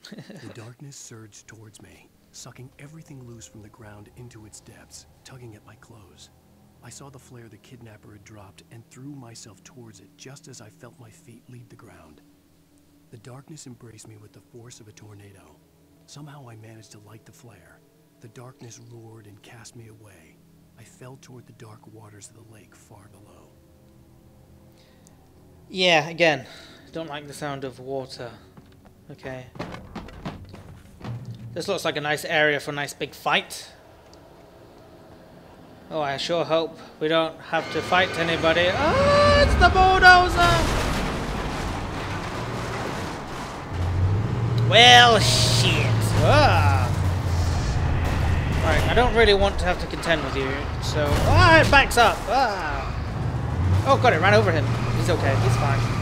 The darkness surged towards me, sucking everything loose from the ground into its depths, tugging at my clothes. I saw the flare the kidnapper had dropped and threw myself towards it just as I felt my feet leave the ground. The darkness embraced me with the force of a tornado. Somehow I managed to light the flare. The darkness roared and cast me away. I fell toward the dark waters of the lake far below. Yeah, again, don't like the sound of water. Okay. This looks like a nice area for a nice big fight. Oh, I sure hope we don't have to fight anybody. Oh, it's the bulldozer! Well, shit. Ah. Right, I don't really want to have to contend with you, so... Ah, it backs up! Ah. Oh, God, it ran over him. He's okay, he's fine.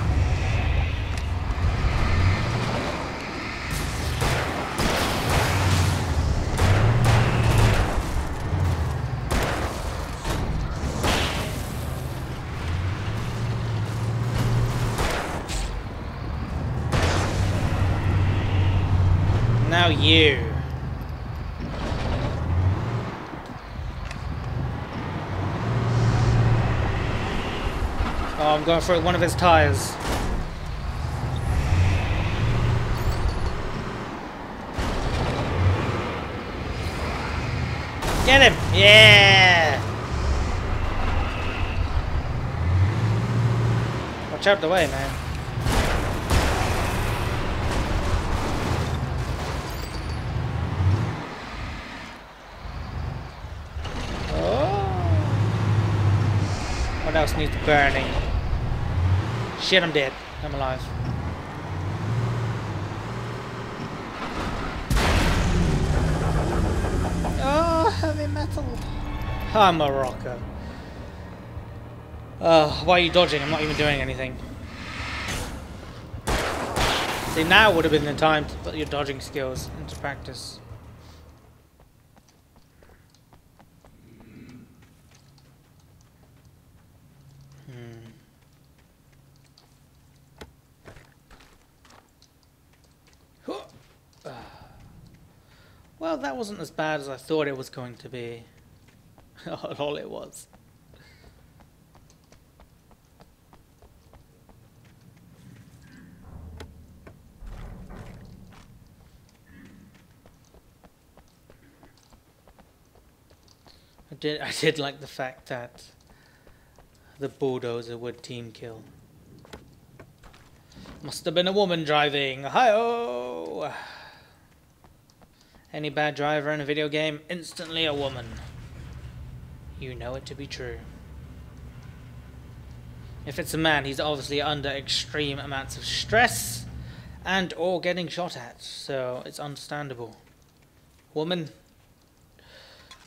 Now you. Oh, I'm going for one of his tires. Get him! Yeah! Watch out the way, man. What else needs burning? Shit, I'm dead. I'm alive. Oh, heavy metal. I'm a rocker. Why are you dodging? I'm not even doing anything. See, now would have been the time to put your dodging skills into practice. Well, that wasn't as bad as I thought it was going to be. All it was. I did like the fact that the bulldozer would team kill. Must have been a woman driving. Hi-oh! Any bad driver in a video game, instantly a woman. You know it to be true. If it's a man, he's obviously under extreme amounts of stress and or getting shot at, so it's understandable. Woman?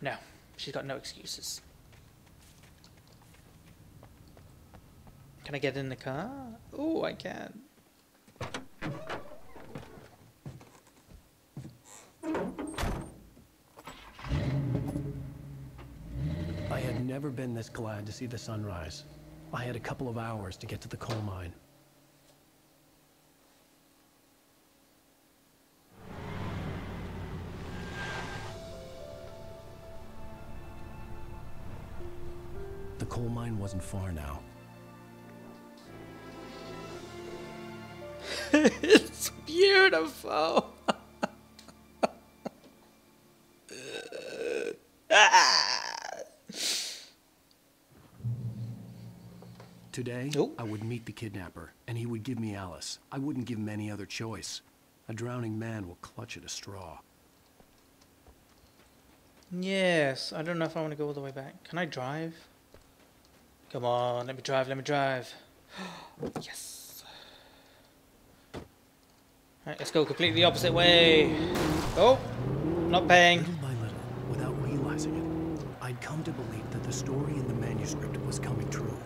No, she's got no excuses. Can I get in the car? Oh, I can. I had never been this glad to see the sunrise. I had a couple of hours to get to the coal mine. The coal mine wasn't far now. It's beautiful. Today, I would meet the kidnapper, and he would give me Alice. I wouldn't give him any other choice. A drowning man will clutch at a straw. Yes, I don't know if I want to go all the way back. Can I drive? Come on, let me drive, let me drive. Yes. Alright, let's go completely the opposite way. Oh, not paying. Little by little, without realizing it, I'd come to believe that the story in the manuscript was coming true.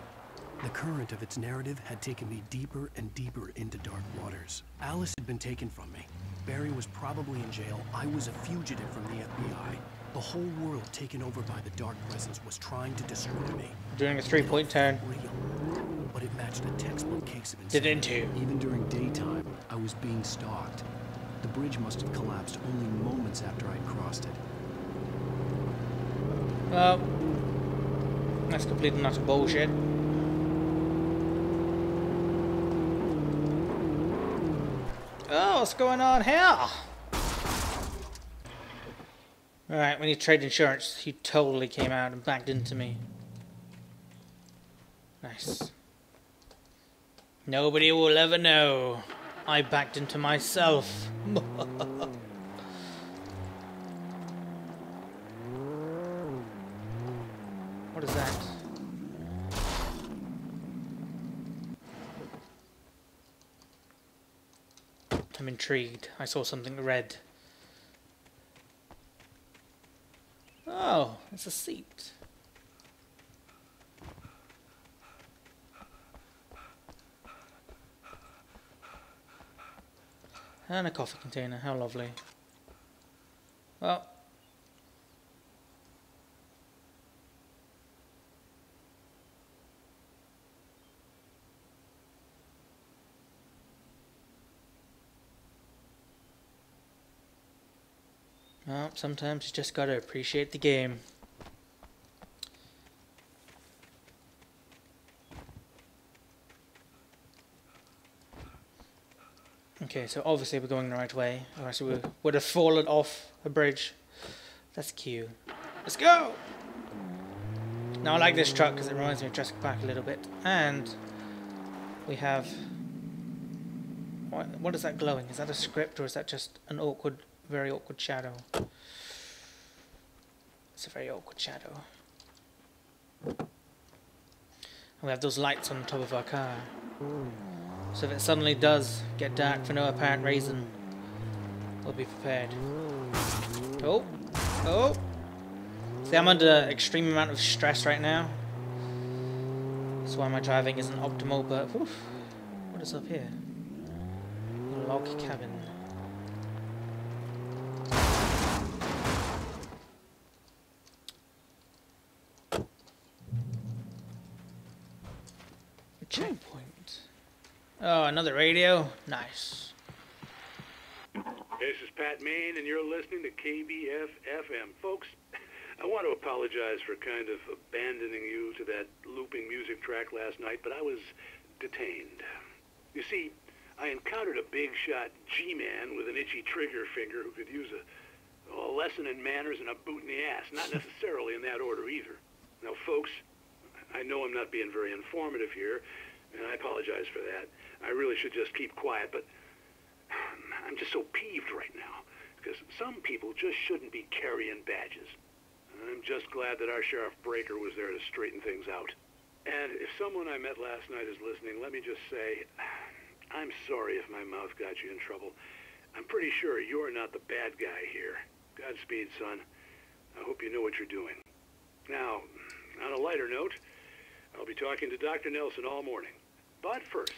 The current of its narrative had taken me deeper and deeper into dark waters. Alice had been taken from me. Barry was probably in jail. I was a fugitive from the FBI. The whole world taken over by the dark presence was trying to destroy me. Doing a three-point turn. Real, but it matched a textbook case of Did insanity. it too. Even during daytime, I was being stalked. The bridge must have collapsed only moments after I'd crossed it. Well, that's complete and utter bullshit. Oh, what's going on here? Alright, we need trade insurance. He totally came out and backed into me. Nice. Nobody will ever know. I backed into myself. What is that? I'm intrigued. I saw something red. Oh, it's a seat. And a coffee container. How lovely. Well. Well, sometimes you just gotta appreciate the game. Okay, so obviously we're going the right way, or else we would have fallen off a bridge. That's cute. Let's go! Now I like this truck because it reminds me of Jurassic Park a little bit. And we have... What is that glowing? Is that a script or is that just an awkward, very awkward shadow? It's a very awkward shadow. And we have those lights on the top of our car. So if it suddenly does get dark for no apparent reason, we'll be prepared. Oh! Oh! See, I'm under extreme amount of stress right now. That's why my driving isn't optimal, but... Oof, what is up here? A log cabin. A checkpoint. Oh, another radio? Nice. This is Pat Main, and you're listening to KBF-FM. Folks, I want to apologize for kind of abandoning you to that looping music track last night, but I was detained. You see, I encountered a big-shot G-man with an itchy trigger finger who could use a lesson in manners and a boot in the ass. Not necessarily in that order, either. Now, folks, I know I'm not being very informative here, and I apologize for that. I really should just keep quiet, but I'm just so peeved right now, because some people just shouldn't be carrying badges. I'm just glad that our Sheriff Breaker was there to straighten things out. And if someone I met last night is listening, let me just say, I'm sorry if my mouth got you in trouble. I'm pretty sure you're not the bad guy here. Godspeed, son. I hope you know what you're doing. Now, on a lighter note, I'll be talking to Dr. Nelson all morning. But first,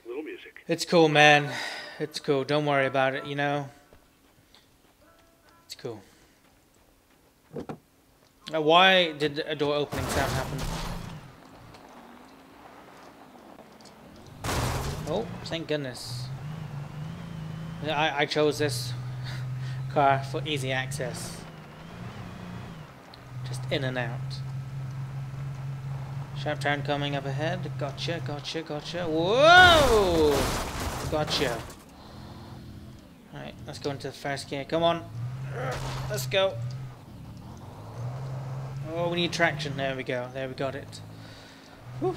a little music. It's cool, man. It's cool. Don't worry about it, you know? It's cool. Now, why did a door opening sound happen? Oh, thank goodness. I chose this car for easy access. Just in and out. Sharp turn coming up ahead. Gotcha, gotcha, gotcha. Whoa! Gotcha. Alright, let's go into the first gear. Come on. Let's go. Oh, we need traction. There we go. There we got it. Whew.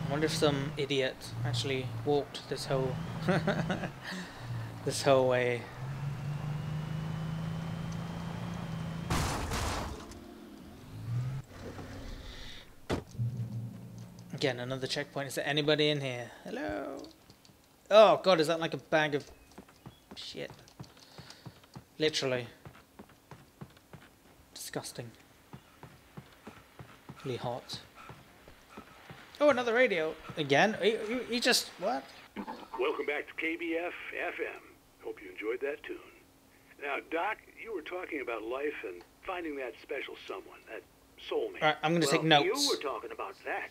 I wonder if some idiot actually walked this whole this whole way. Again, another checkpoint. Is there anybody in here? Hello? Oh god, is that like a bag of shit? Literally. Disgusting. Really hot. Oh, another radio. Again? He just... what? Welcome back to KBF-FM. Hope you enjoyed that tune. Now, Doc, you were talking about life and finding that special someone, that soulmate. Alright, I'm gonna take notes. You were talking about that.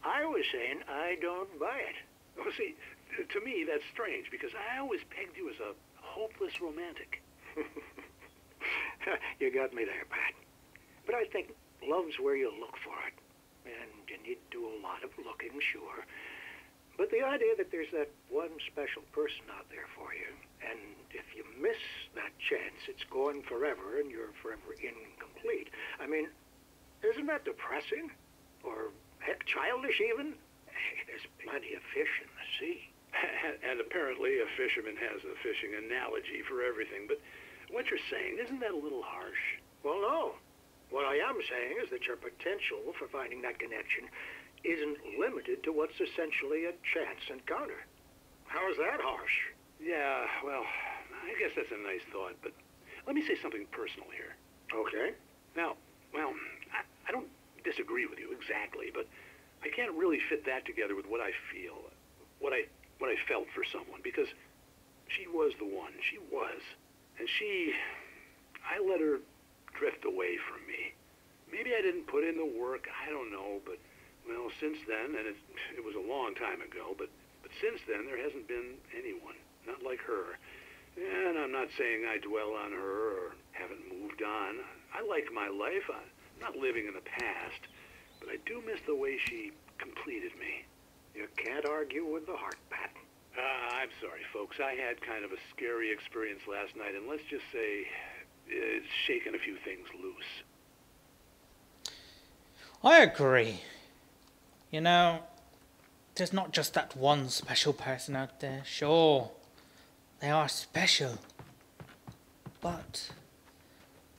I was saying I don't buy it. Well, see, to me that's strange because I always pegged you as a hopeless romantic. You got me there, Pat. But I think love's where you look for it. And you need to do a lot of looking, sure. But the idea that there's that one special person out there for you, and if you miss that chance, it's gone forever and you're forever incomplete. I mean, isn't that depressing? Or, heck, childish even? There's plenty of fish in the sea. And apparently a fisherman has a fishing analogy for everything. But what you're saying, isn't that a little harsh? Well, no. What I am saying is that your potential for finding that connection isn't limited to what's essentially a chance encounter. How is that harsh? Yeah, well, I guess that's a nice thought, but let me say something personal here. Okay. Now, well, I don't disagree with you exactly, but I can't really fit that together with what I feel, what I felt for someone, because she was the one. She was. And I let her drift away from me. Maybe I didn't put in the work, I don't know, but, well, since then, and it was a long time ago, but since then there hasn't been anyone, not like her. And I'm not saying I dwell on her or haven't moved on. I like my life. I'm not living in the past, but I do miss the way she completed me. You can't argue with the heart, Pat. I'm sorry, folks. I had kind of a scary experience last night, and let's just say it's shaken a few things loose. I agree. You know, there's not just that one special person out there. Sure, they are special. But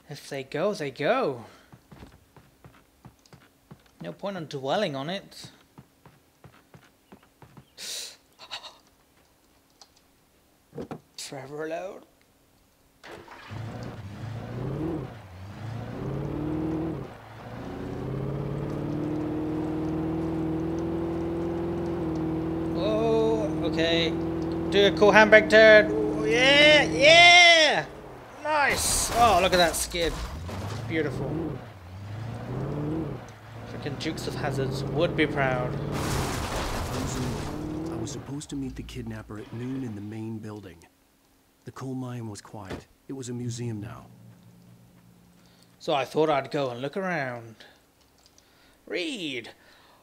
if they go, they go. No point in dwelling on it. Forever alone. Okay, do a cool handbrake turn. Ooh, yeah, yeah! Nice! Oh, look at that skid. Beautiful. Freaking Dukes of Hazzards would be proud. I was supposed to meet the kidnapper at noon in the main building. The coal mine was quiet. It was a museum now. So I thought I'd go and look around. Read.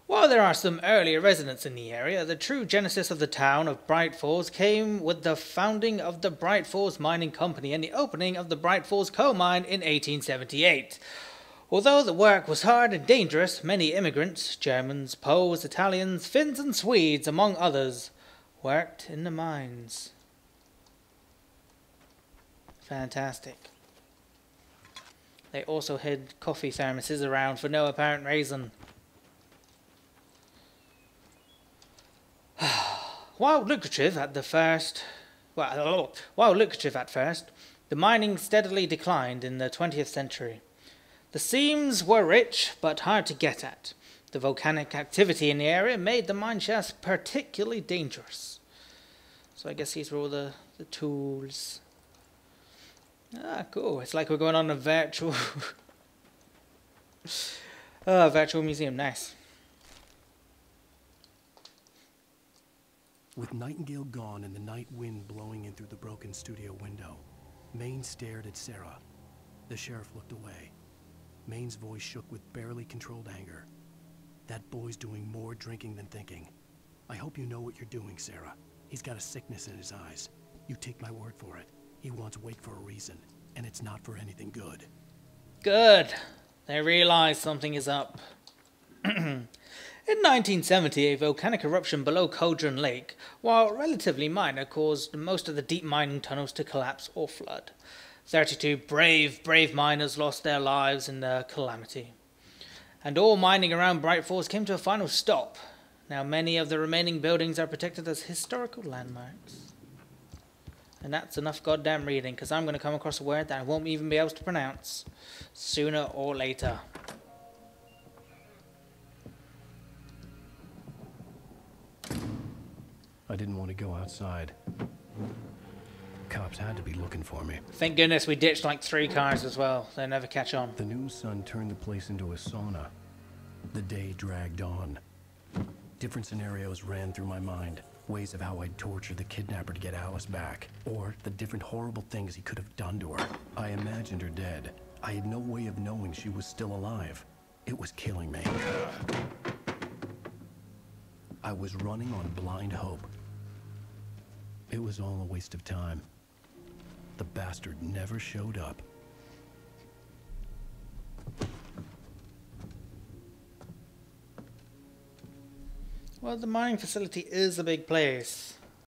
While there are some earlier residents in the area, the true genesis of the town of Bright Falls came with the founding of the Bright Falls Mining Company and the opening of the Bright Falls coal mine in 1878. Although the work was hard and dangerous, many immigrants, Germans, Poles, Italians, Finns and Swedes, among others, worked in the mines. Fantastic. They also hid coffee thermoses around for no apparent reason. While lucrative at first, the mining steadily declined in the 20th century. The seams were rich, but hard to get at. The volcanic activity in the area made the mine shafts particularly dangerous. So I guess these were all the tools. Ah, cool. It's like we're going on a virtual... virtual museum. Nice. With Nightingale gone and the night wind blowing in through the broken studio window, Maine stared at Sarah. The sheriff looked away. Maine's voice shook with barely controlled anger. That boy's doing more drinking than thinking. I hope you know what you're doing, Sarah. He's got a sickness in his eyes. You take my word for it. He wants Wake for a reason, and it's not for anything good. Good. They realize something is up. In 1970, a volcanic eruption below Cauldron Lake, while relatively minor, caused most of the deep mining tunnels to collapse or flood. 32 brave miners lost their lives in the calamity. And all mining around Bright Falls came to a final stop. Now many of the remaining buildings are protected as historical landmarks. And that's enough goddamn reading, because I'm going to come across a word that I won't even be able to pronounce sooner or later. I didn't want to go outside. Cops had to be looking for me. Thank goodness we ditched like 3 cars as well. They'll never catch on. The noon sun turned the place into a sauna. The day dragged on. Different scenarios ran through my mind. Ways of how I'd torture the kidnapper to get Alice back. Or the different horrible things he could have done to her. I imagined her dead. I had no way of knowing she was still alive. It was killing me. I was running on blind hope. It was all a waste of time. The bastard never showed up. Well, the mining facility is a big place.